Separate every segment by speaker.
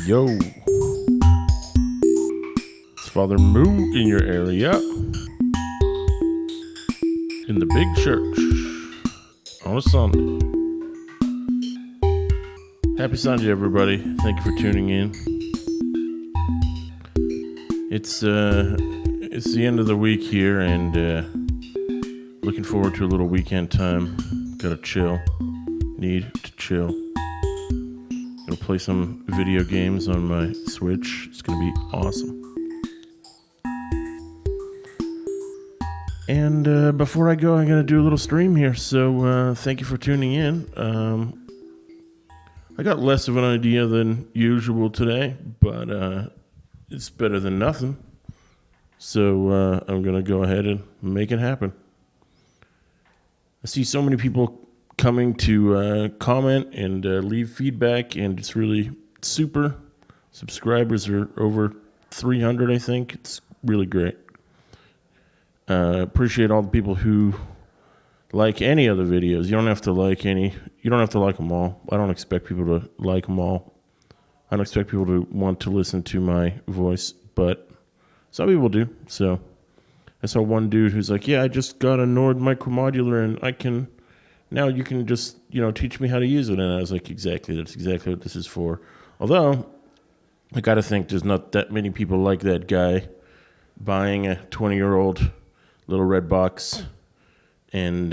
Speaker 1: Yo, it's Father Moo in your area, in the big church, on a Sunday. Happy Sunday, everybody. Thank you for tuning in. It's the end of the week here, and looking forward to a little weekend time. Gotta chill. Need to chill. Gonna play some video games on my Switch. It's gonna be awesome. And before I go, I'm gonna do a little stream here. So thank you for tuning in. I got less of an idea than usual today, but it's better than nothing. So I'm gonna go ahead and make it happen. I see so many people coming to comment and leave feedback, and it's really super. Subscribers are over 300, I think. It's really great. Appreciate all the people who like any of the videos. You don't have to like them all. I don't expect people to like them all. I don't expect people to want to listen to my voice, but some people do. So I saw one dude who's like, yeah, I just got a Nord Micromodular, and now you can just, teach me how to use it. And I was like, that's exactly what this is for. Although, I got to think there's not that many people like that guy buying a 20-year-old little red box and,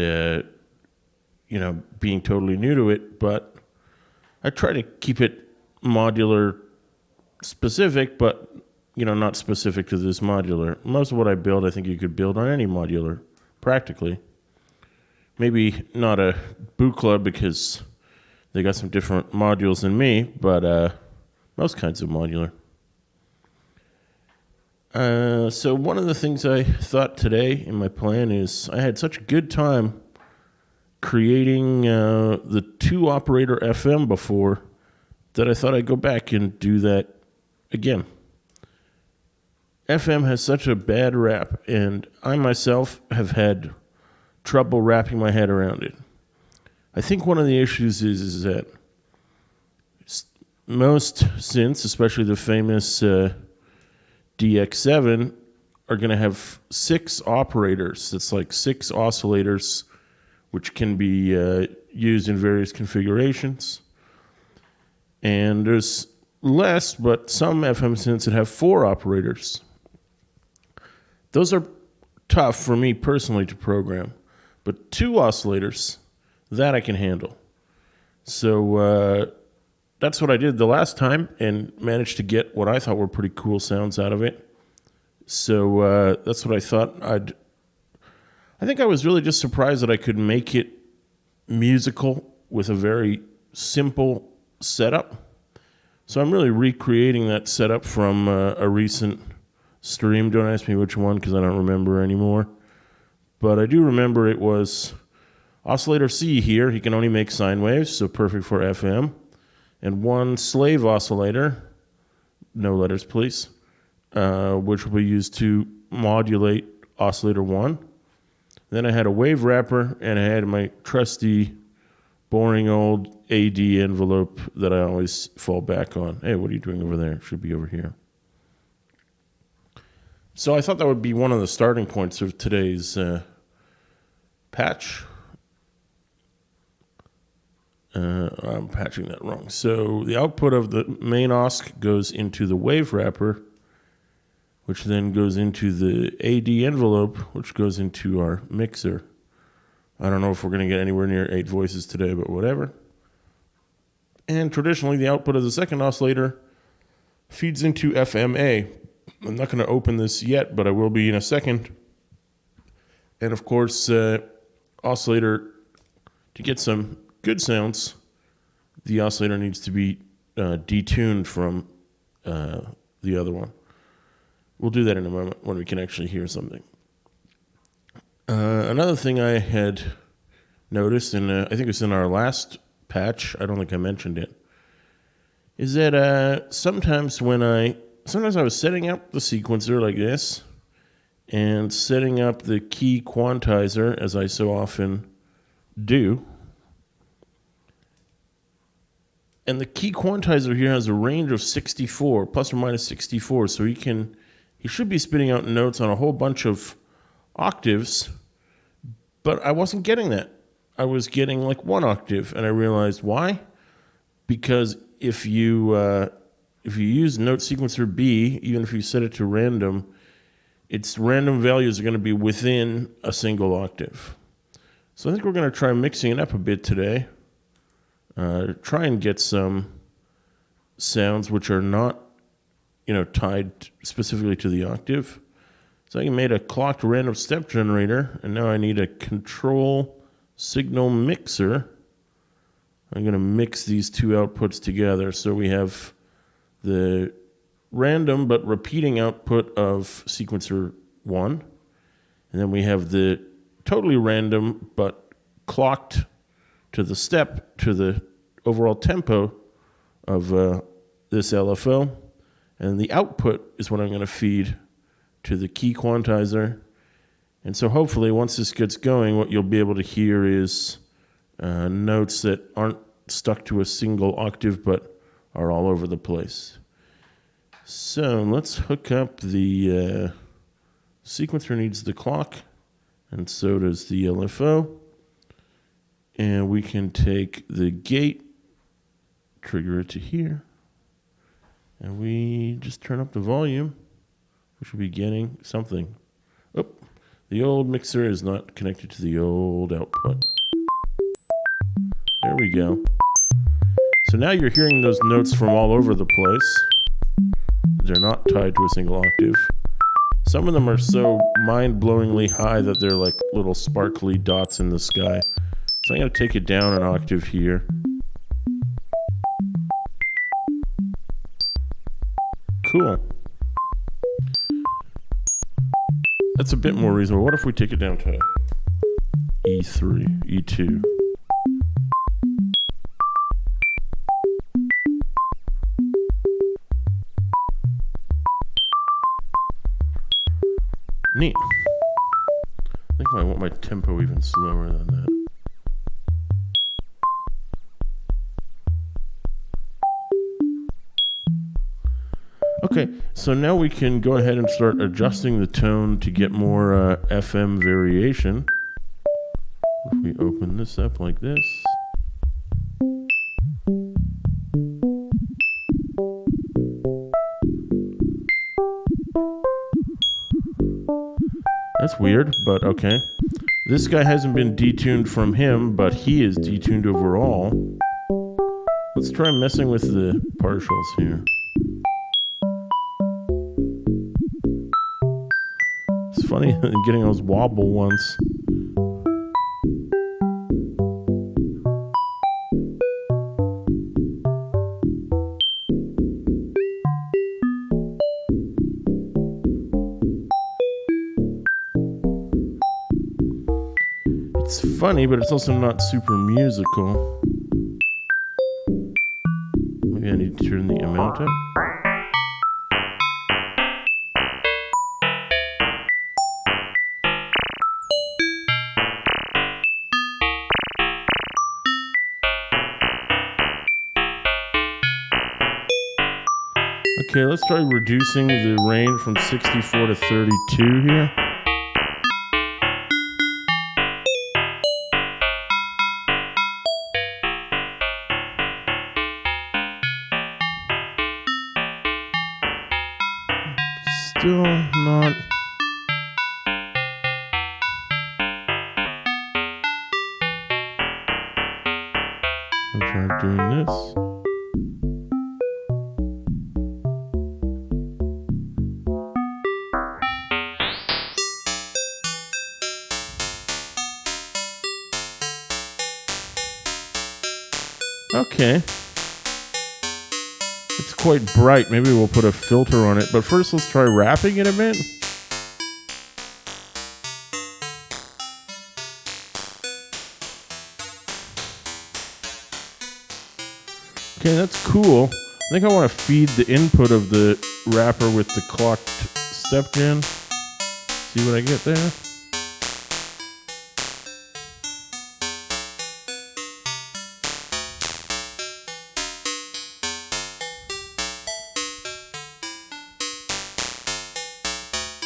Speaker 1: being totally new to it. But I try to keep it modular specific, but, not specific to this modular. Most of what I build, I think you could build on any modular, practically. Maybe not a boot club because they got some different modules than me, but most kinds of modular. So one of the things I thought today in my plan is I had such a good time creating the 2-operator FM before that I thought I'd go back and do that again. FM has such a bad rap, and I myself have had trouble wrapping my head around it. I think one of the issues is that most synths, especially the famous DX7, are going to have 6 operators. It's like 6 oscillators, which can be used in various configurations. And there's less, but some FM synths that have 4 operators. Those are tough for me personally to program. But 2 oscillators, that I can handle. So that's what I did the last time and managed to get what I thought were pretty cool sounds out of it. So that's what I thought I think I was really just surprised that I could make it musical with a very simple setup. So I'm really recreating that setup from a recent stream. Don't ask me which one because I don't remember anymore. But I do remember it was oscillator C here. He can only make sine waves, so perfect for FM. And 1 slave oscillator, no letters please, which will be used to modulate oscillator 1. Then I had a wave wrapper, and I had my trusty, boring old AD envelope that I always fall back on. Hey, what are you doing over there? It should be over here. So I thought that would be one of the starting points of today's patch. I'm patching that wrong. So the output of the main OSC goes into the wave wrapper, which then goes into the AD envelope, which goes into our mixer. I don't know if we're going to get anywhere near 8 voices today, but whatever. And traditionally, the output of the second oscillator feeds into FMA. I'm not going to open this yet, but I will be in a second. And of course, oscillator, to get some good sounds, the oscillator needs to be detuned from the other one. We'll do that in a moment when we can actually hear something. Another thing I had noticed, and I think it's in our last patch, I don't think I mentioned it, is that sometimes I was setting up the sequencer like this and setting up the key quantizer, as I so often do. And the key quantizer here has a range of 64, plus or minus 64, so he should be spitting out notes on a whole bunch of octaves, but I wasn't getting that. I was getting like one octave, and I realized why. Because if you use Note Sequencer B, even if you set it to random, its random values are going to be within a single octave. So I think we're going to try mixing it up a bit today. Try and get some sounds which are not, tied specifically to the octave. So I made a clocked random step generator, and now I need a control signal mixer. I'm going to mix these two outputs together. So we have the random but repeating output of sequencer 1, and then we have the totally random but clocked to the step, to the overall tempo of this LFO. And the output is what I'm going to feed to the key quantizer. And so hopefully once this gets going, what you'll be able to hear is notes that aren't stuck to a single octave but are all over the place. So let's hook up the sequencer. Needs the clock, and so does the LFO. And we can take the gate, trigger it to here, and we just turn up the volume. We should be getting something. Oh, the old mixer is not connected to the old output. There we go. So now you're hearing those notes from all over the place. They're not tied to a single octave. Some of them are so mind-blowingly high that they're like little sparkly dots in the sky. So I'm going to take it down an octave here. Cool. That's a bit more reasonable. What if we take it down to E3, E2? Neat. I think I want my tempo even slower than that. Okay, so now we can go ahead and start adjusting the tone to get more FM variation. If we open this up like this. That's weird, but okay. This guy hasn't been detuned from him, but he is detuned overall. Let's try messing with the partials here. It's funny getting those wobble ones. It's funny, but it's also not super musical. Maybe I need to turn the amount up. Okay, let's try reducing the range from 64 to 32 here. Still not. I'll try doing this. Okay. It's quite bright. Maybe we'll put a filter on it. But first, let's try wrapping it a bit. Okay, that's cool. I think I want to feed the input of the wrapper with the clocked step gen. See what I get there?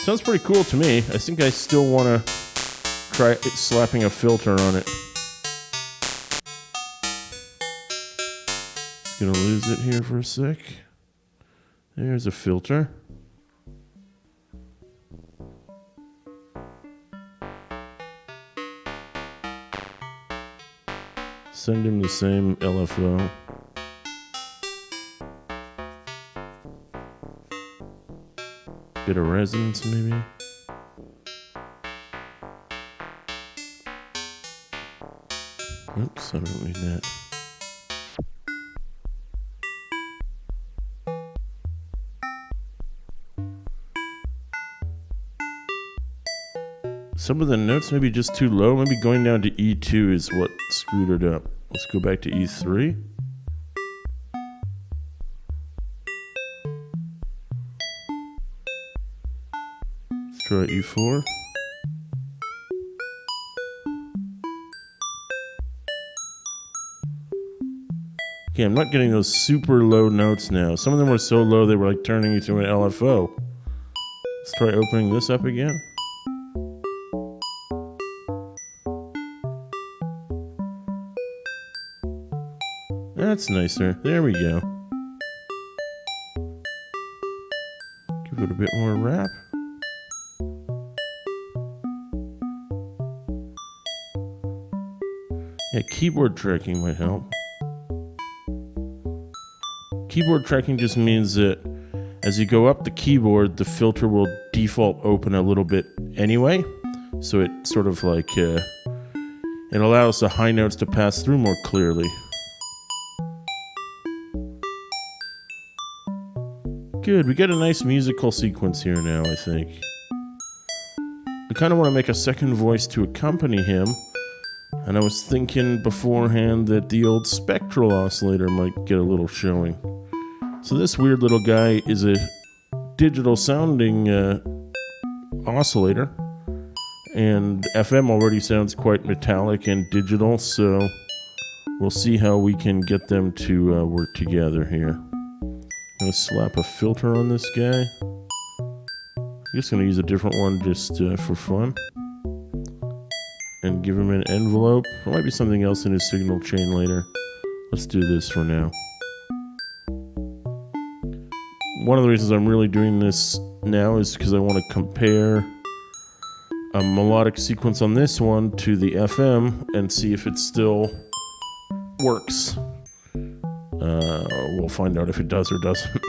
Speaker 1: Sounds pretty cool to me. I think I still want to try slapping a filter on it. Just gonna lose it here for a sec. There's a filter. Send him the same LFO. Bit of resonance, maybe. Oops, I don't need that. Some of the notes may be just too low. Maybe going down to E2 is what screwed it up. Let's go back to E3. Let's try E4. Okay, I'm not getting those super low notes now. Some of them were so low they were like turning into an LFO. Let's try opening this up again. That's nicer. There we go. Give it a bit more wrap. Yeah, keyboard tracking might help. Keyboard tracking just means that as you go up the keyboard, the filter will default open a little bit anyway. So it sort of like, it allows the high notes to pass through more clearly. Good, we get a nice musical sequence here now, I think. I kind of want to make a second voice to accompany him. And I was thinking beforehand that the old spectral oscillator might get a little showing. So this weird little guy is a digital sounding oscillator. And FM already sounds quite metallic and digital, so we'll see how we can get them to work together here. I'm going to slap a filter on this guy. I'm just going to use a different one just for fun. And give him an envelope. There might be something else in his signal chain later. Let's do this for now. One of the reasons I'm really doing this now is because I want to compare a melodic sequence on this one to the FM and see if it still works. We'll find out if it does or doesn't.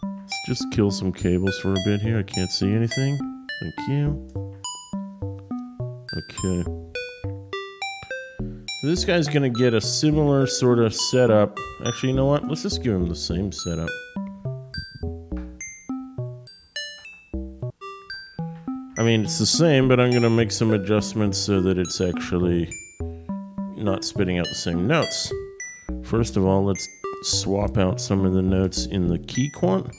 Speaker 1: Let's just kill some cables for a bit here. I can't see anything. Thank you. Okay. So this guy's gonna get a similar sort of setup. Actually, you know what? Let's just give him the same setup. I mean, it's the same, but I'm gonna make some adjustments so that it's actually not spitting out the same notes. First of all, let's swap out some of the notes in the key quant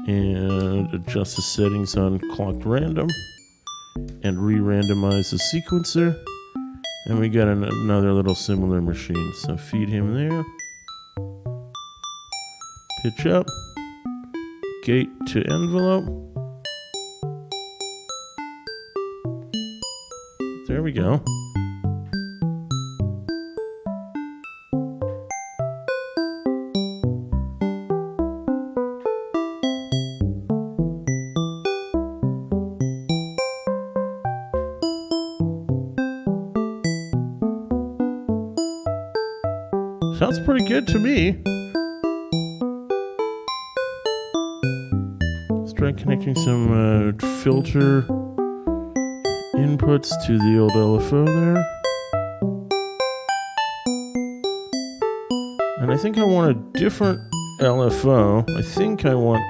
Speaker 1: and adjust the settings on clocked random and re-randomize the sequencer. And we got another little similar machine. So feed him there. Pitch up. Gate to envelope. There we go. Sounds pretty good to me. Let's try connecting some filter inputs to the old LFO there. And I think I want a different LFO. I think I want...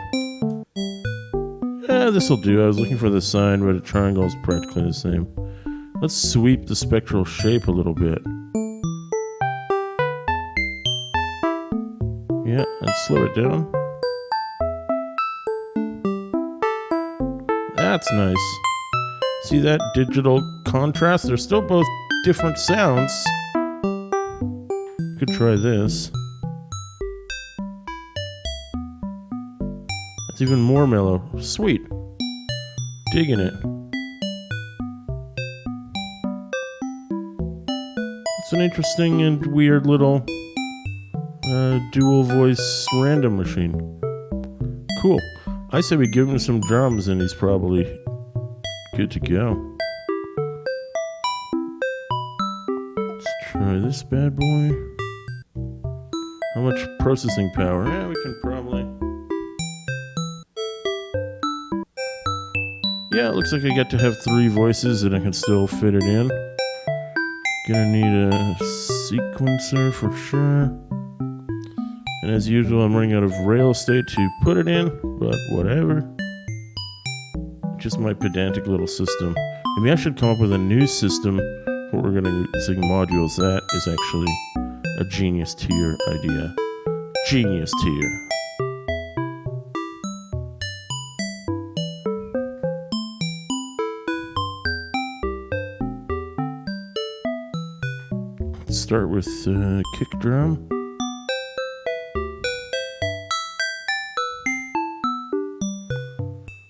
Speaker 1: this'll do. I was looking for the sign, but a triangle is practically the same. Let's sweep the spectral shape a little bit. Yeah, and slow it down. That's nice. See that digital contrast? They're still both different sounds. Could try this. That's even more mellow. Sweet. Digging it. It's an interesting and weird little dual voice random machine. Cool. I say we give him some drums and he's probably good to go. Let's try this bad boy. How much processing power? Yeah, we can probably... Yeah, it looks like I get to have 3 voices and I can still fit it in. Gonna need a sequencer for sure. And as usual, I'm running out of rail estate to put it in, but whatever. Just my pedantic little system. Maybe I should come up with a new system where we're gonna sing modules. That is actually a genius tier idea. Genius tier. Let's start with kick drum.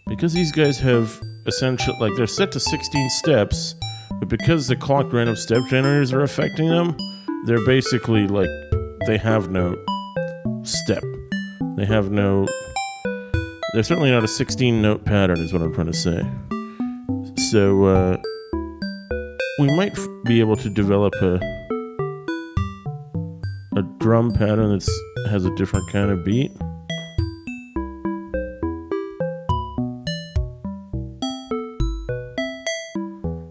Speaker 1: Because these guys have essential, like they're set to 16 steps, but because the clocked random step generators are affecting them, they're basically like, they have no step. They have no, they're certainly not a 16 note pattern is what I'm trying to say. So we might be able to develop a drum pattern that has a different kind of beat.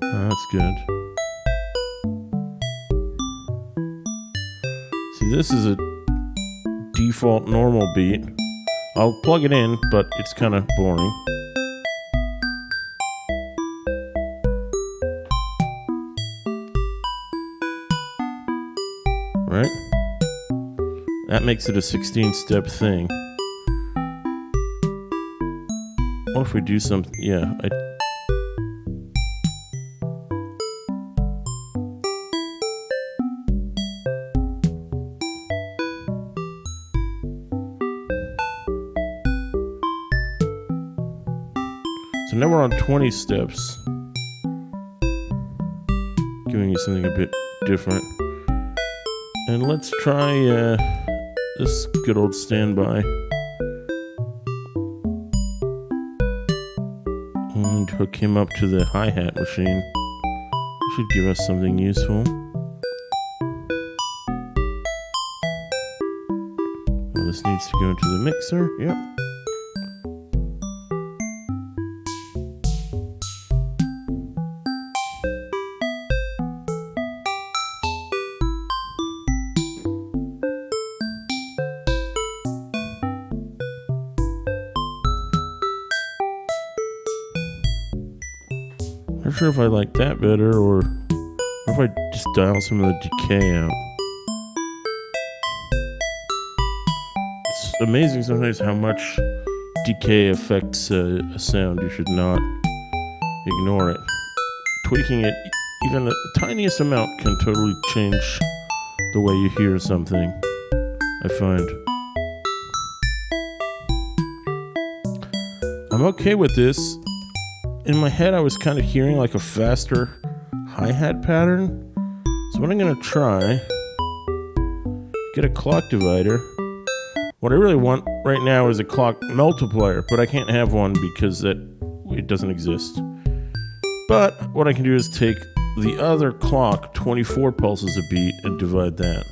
Speaker 1: That's good. See, this is a default normal beat. I'll plug it in, but it's kind of boring. Right? That makes it a 16-step thing. What if we do something? Yeah, So now we're on 20 steps. Giving you something a bit different. And let's try this good old standby. And hook him up to the hi-hat machine. Should give us something useful. Well, this needs to go into the mixer. Yep. Not sure if I like that better or if I just dial some of the decay out. It's amazing sometimes how much decay affects a sound. You should not ignore it. Tweaking it even the tiniest amount can totally change the way you hear something, I find. I'm okay with this. In my head, I was kind of hearing like a faster hi-hat pattern. So what I'm going to try, get a clock divider. What I really want right now is a clock multiplier, but I can't have one because it doesn't exist. But what I can do is take the other clock, 24 pulses a beat, and divide that.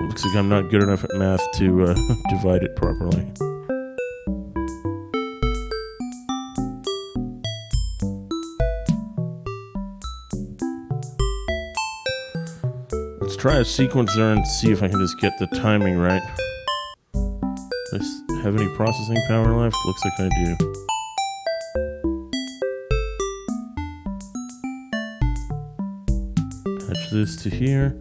Speaker 1: Looks like I'm not good enough at math to divide it properly. Let's try a sequencer and see if I can just get the timing right. Does I have any processing power left? Looks like I do. Attach this to here.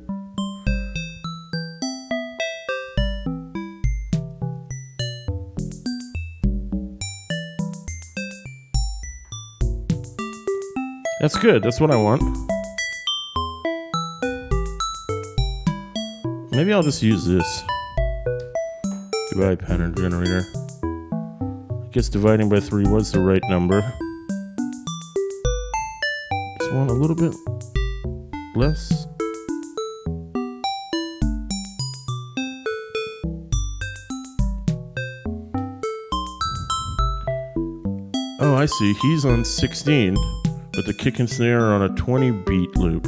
Speaker 1: That's good. That's what I want. Maybe I'll just use this. Goodbye, pattern generator. I guess dividing by 3 was the right number. Just want a little bit less. Oh, I see. He's on 16, but the kick and snare are on a 20 beat loop.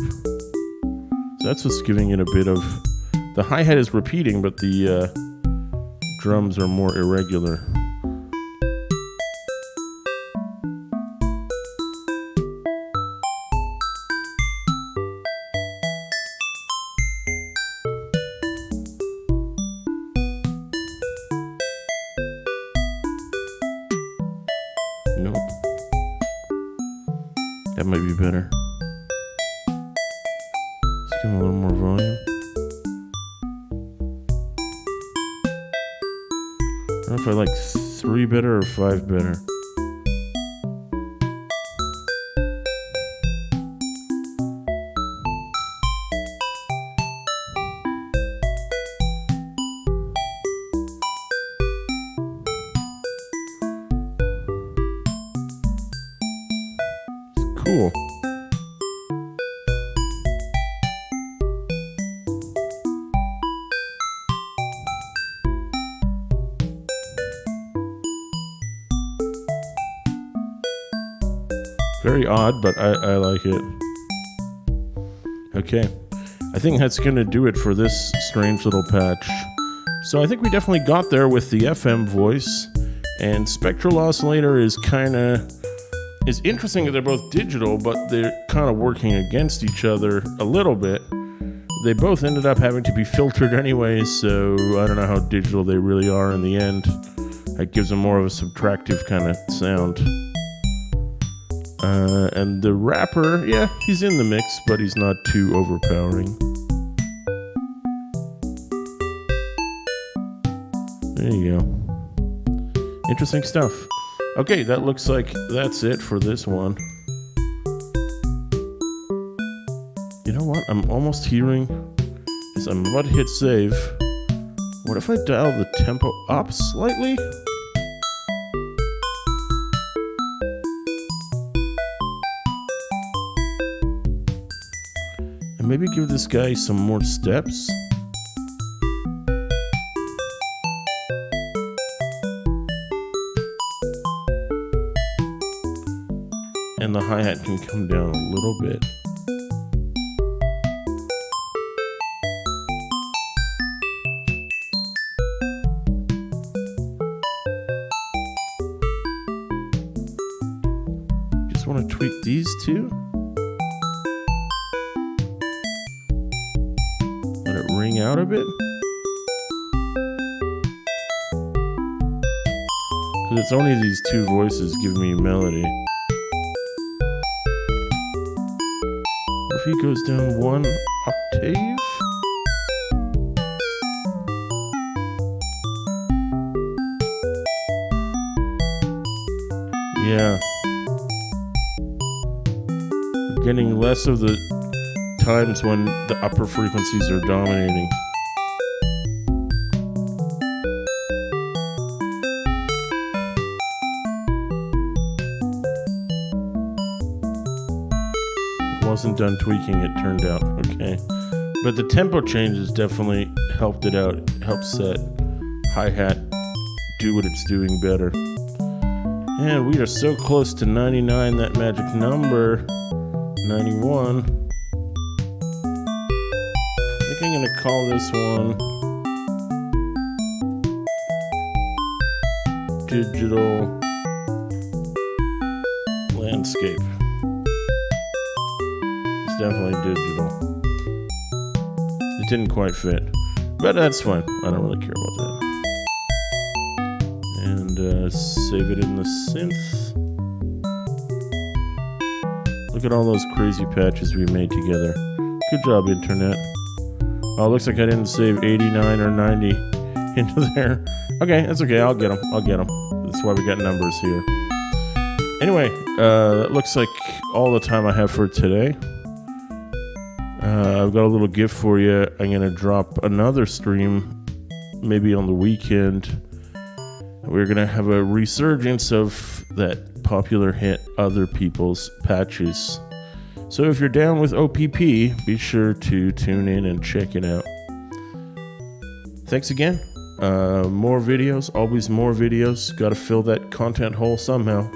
Speaker 1: So that's what's giving it a bit of... The hi-hat is repeating, but the drums are more irregular. Nope. That might be better. Let's give him a little more volume. I don't know if I like 3 better or 5 better. Cool. Very odd, but I like it. Okay. I think that's going to do it for this strange little patch. So I think we definitely got there with the FM voice. And Spectral Oscillator is it's interesting that they're both digital, but they're kind of working against each other a little bit. They both ended up having to be filtered anyway, so I don't know how digital they really are in the end. That gives them more of a subtractive kind of sound. And the rapper, yeah, he's in the mix, but he's not too overpowering. There you go. Interesting stuff. Okay, that looks like that's it for this one. You know what? I'm almost hearing is I'm about to hit save. What if I dial the tempo up slightly? And maybe give this guy some more steps. And the hi-hat can come down a little bit. Just want to tweak these two. Let it ring out a bit. Because it's only these two voices giving me melody. If he goes down 1 octave. Yeah. We're getting less of the times when the upper frequencies are dominating. Wasn't done tweaking, it turned out. Okay. But the tempo changes definitely helped it out. Helped set hi-hat do what it's doing better. And we are so close to 99, that magic number. 91. I think I'm gonna call this one Digital Landscape. Definitely digital. It didn't quite fit, but that's fine. I don't really care about that. And save it in the synth. Look at all those crazy patches we made together. Good job, internet. Oh, it looks like I didn't save 89 or 90 into there. Okay, that's okay. I'll get them. That's why we got numbers here. Anyway, that looks like all the time I have for today. I've got a little gift for you. I'm going to drop another stream, maybe on the weekend. We're going to have a resurgence of that popular hit Other People's Patches. So if you're down with OPP, be sure to tune in and check it out. Thanks again. More videos, always more videos. Got to fill that content hole somehow.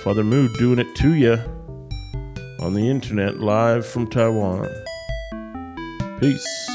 Speaker 1: Father Mood doing it to you on the internet, live from Taiwan. Peace.